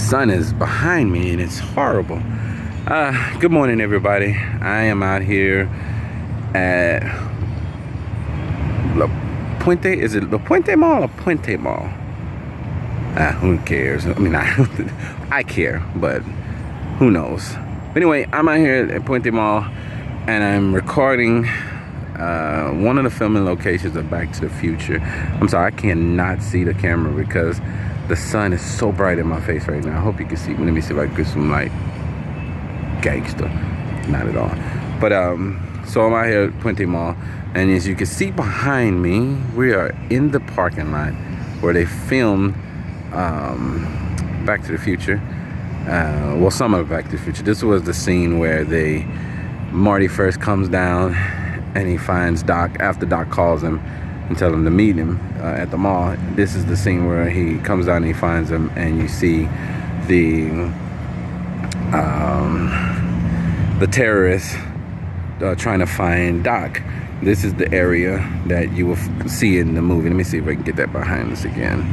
sun is behind me and it's horrible. Good morning, everybody. I am out here at La Puente. Is it La Puente Mall or Puente Mall? Who cares? I mean, I care, but who knows? Anyway, I'm out here at Puente Mall and I'm recording one of the filming locations of Back to the Future. I'm sorry, I cannot see the camera because the sun is so bright in my face right now. I hope you can see. Let me see if I can get some light. Gangster. Not at all. But so I'm out here at Puente Mall, and as you can see behind me, we are in the parking lot where they filmed Back to the Future. Well, some of Back to the Future. This was the scene where Marty first comes down and he finds Doc after Doc calls him and tells him to meet him at the mall. This is the scene where he comes down and he finds him, and you see the terrorists trying to find Doc. This is the area that you will see in the movie. Let me see if I can get that behind us again.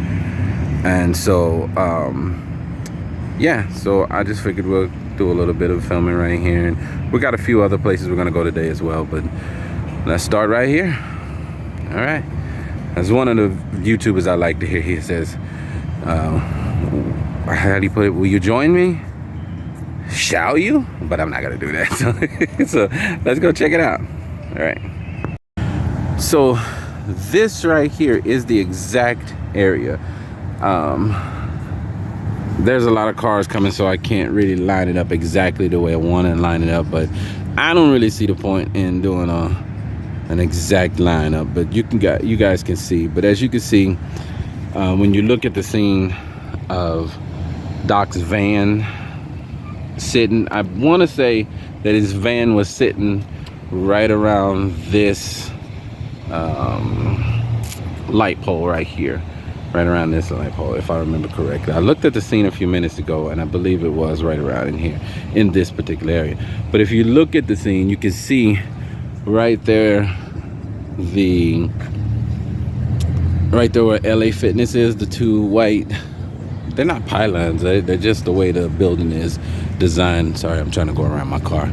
And so, yeah, so I just figured we'll do a little bit of filming right here. And we got a few other places we're gonna go today as well, but let's start right here. All right. As one of the YouTubers I like to hear, he says, how do you put it? Will you join me? Shall you? But I'm not gonna do that. So let's go check it out. All right. So this right here is the exact area. There's a lot of cars coming, so I can't really line it up exactly the way I want to line it up, but I don't really see the point in doing an exact lineup, but you guys can see. But as you can see, when you look at the scene of Doc's van sitting, I want to say that his van was sitting right around this light pole right here, right around this light pole, if I remember correctly. I looked at the scene a few minutes ago and I believe it was right around in here, in this particular area. But if you look at the scene, you can see right there where LA Fitness is, the two white, they're not pylons, they're just the way the building is designed. Sorry, I'm trying to go around my car.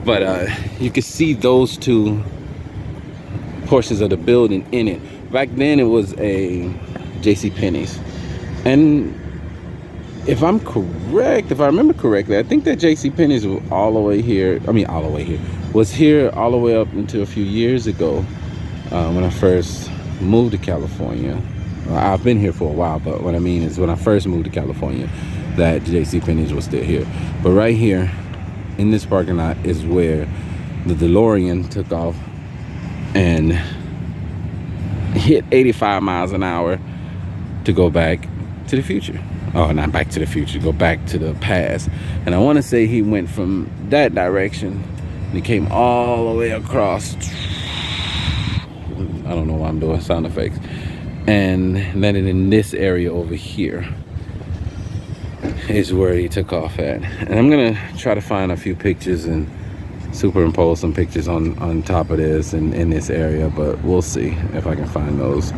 But you can see those two portions of the building in it. Back then it was a JCPenney's, and if I'm correct, if I remember correctly, I think that JCPenney's was all the way here. I mean, all the way here. Was here all the way up until a few years ago when I first moved to California. I've been here for a while, but what I mean is when I first moved to California, that JCPenney's was still here. But right here in this parking lot is where the DeLorean took off and hit 85 miles an hour to go back to the future. Oh, not back to the future, go back to the past. And I want to say he went from that direction and he came all the way across. I don't know why I'm doing sound effects. And landed in this area over here is where he took off at. And I'm gonna try to find a few pictures and superimpose some pictures on top of this and in this area, but we'll see if I can find those.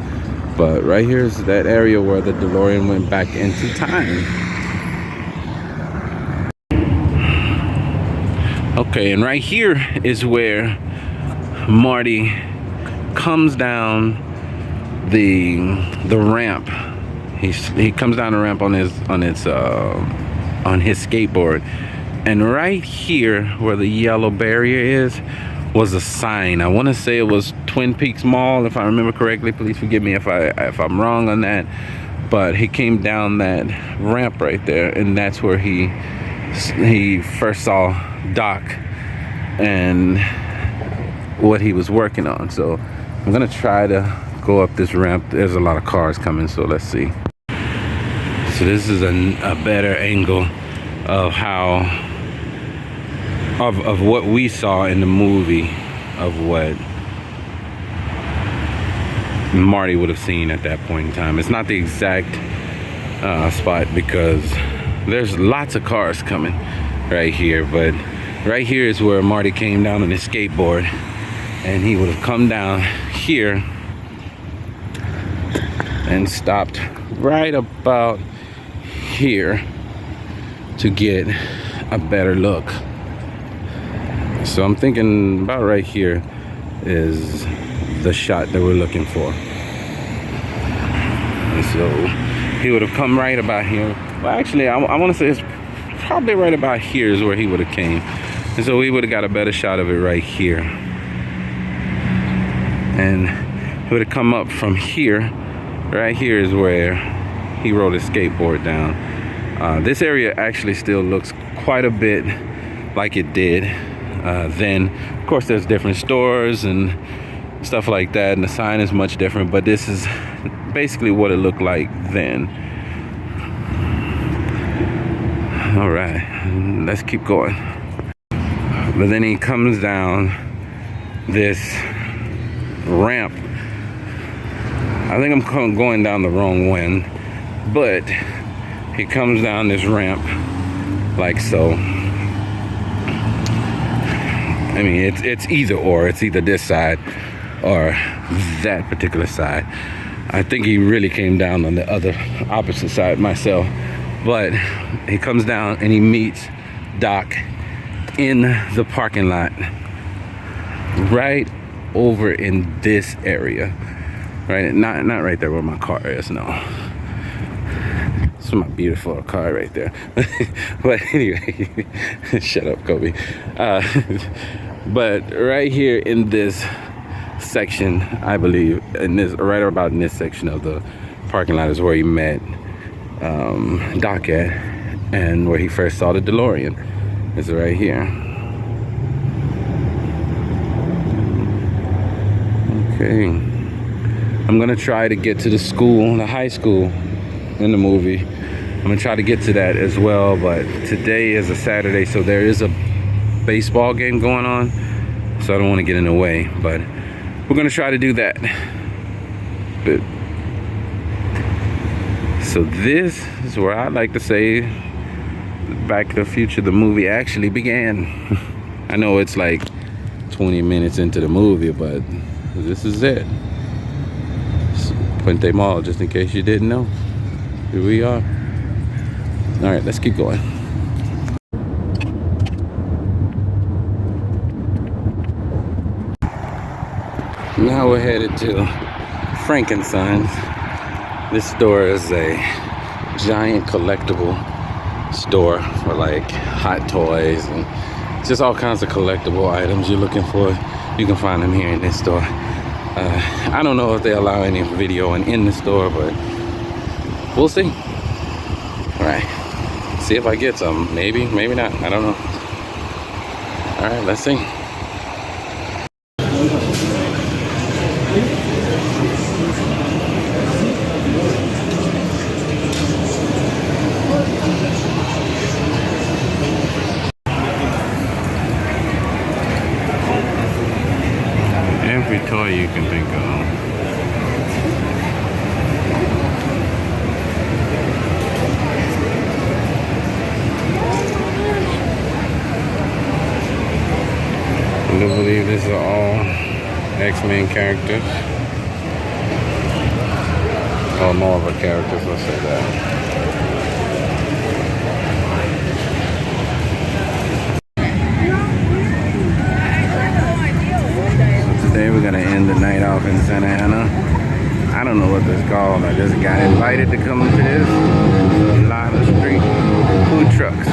But right here is that area where the DeLorean went back into time. Okay, and right here is where Marty comes down the ramp. He comes down the ramp on his skateboard, and right here where the yellow barrier is was a sign. I want to say it was Twin Peaks Mall, if I remember correctly. Please forgive me if I'm wrong on that. But he came down that ramp right there, and that's where he first saw Doc and what he was working on. So I'm gonna try to go up this ramp. There's a lot of cars coming, so let's see. So this is a better angle of of what we saw in the movie, of what Marty would have seen at that point in time. It's not the exact spot because there's lots of cars coming right here, but right here is where Marty came down on his skateboard, and he would have come down here and stopped right about here to get a better look. So I'm thinking about right here is the shot that we're looking for. And so he would have come right about here. Well, actually, I want to say it's probably right about here is where he would have came. And so we would have got a better shot of it right here. And he would have come up from here. Right here is where he rode his skateboard down. This area actually still looks quite a bit like it did then. Of course, there's different stores and stuff like that, and the sign is much different, but this is basically what it looked like then. All right, let's keep going. But then he comes down this ramp. I think I'm going down the wrong one, but he comes down this ramp like so. I mean, it's either or. It's either this side or that particular side. I think he really came down on the other opposite side myself. But he comes down and he meets Doc in the parking lot right over in this area. Right, not right there where my car is, no. It's my beautiful car right there. But anyway, shut up, Kobe. But right here in this section, I believe, in this, right about in this section of the parking lot is where he met Doc at, and where he first saw the DeLorean. It's right here. Okay. I'm gonna try to get to the school, the high school in the movie. I'm gonna try to get to that as well, but today is a Saturday, so there is a baseball game going on, so I don't want to get in the way, but we're gonna try to do that. But so this is where I like to say Back to the Future, the movie, actually began. I know it's like 20 minutes into the movie, but this is it. Puente Mall, just in case you didn't know. Here we are. All right, let's keep going. Now we're headed to Frankenstein's. This store is a giant collectible store for like hot toys and just all kinds of collectible items you're looking for. You can find them here in this store. I don't know if they allow any video in the store, but we'll see. All right, see if I get some. Maybe, maybe not. I don't know. All right, let's see. Every toy you can think of. I do believe these are all X-Men characters. Or Marvel characters, let's say that. Today we're gonna end the night off in Santa Ana. I don't know what this is called. I just got invited to come to this. There's a lot of street food trucks.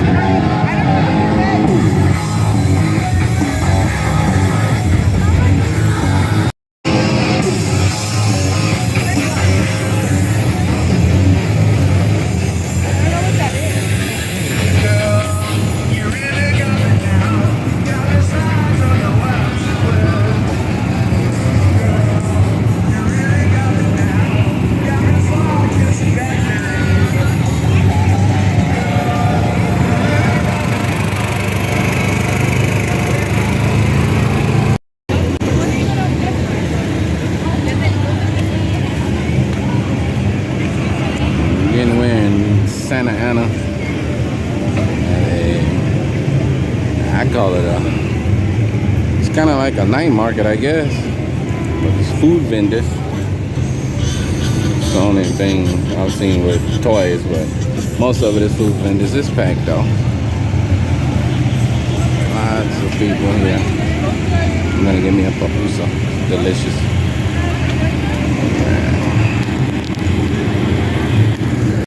Santa Ana. I call it it's kind of like a night market, I guess, but it's food vendors. It's the only thing I've seen with toys, but Most of it is food vendors. It's packed though. Lots of people here. I'm gonna get me a pupusa. Delicious.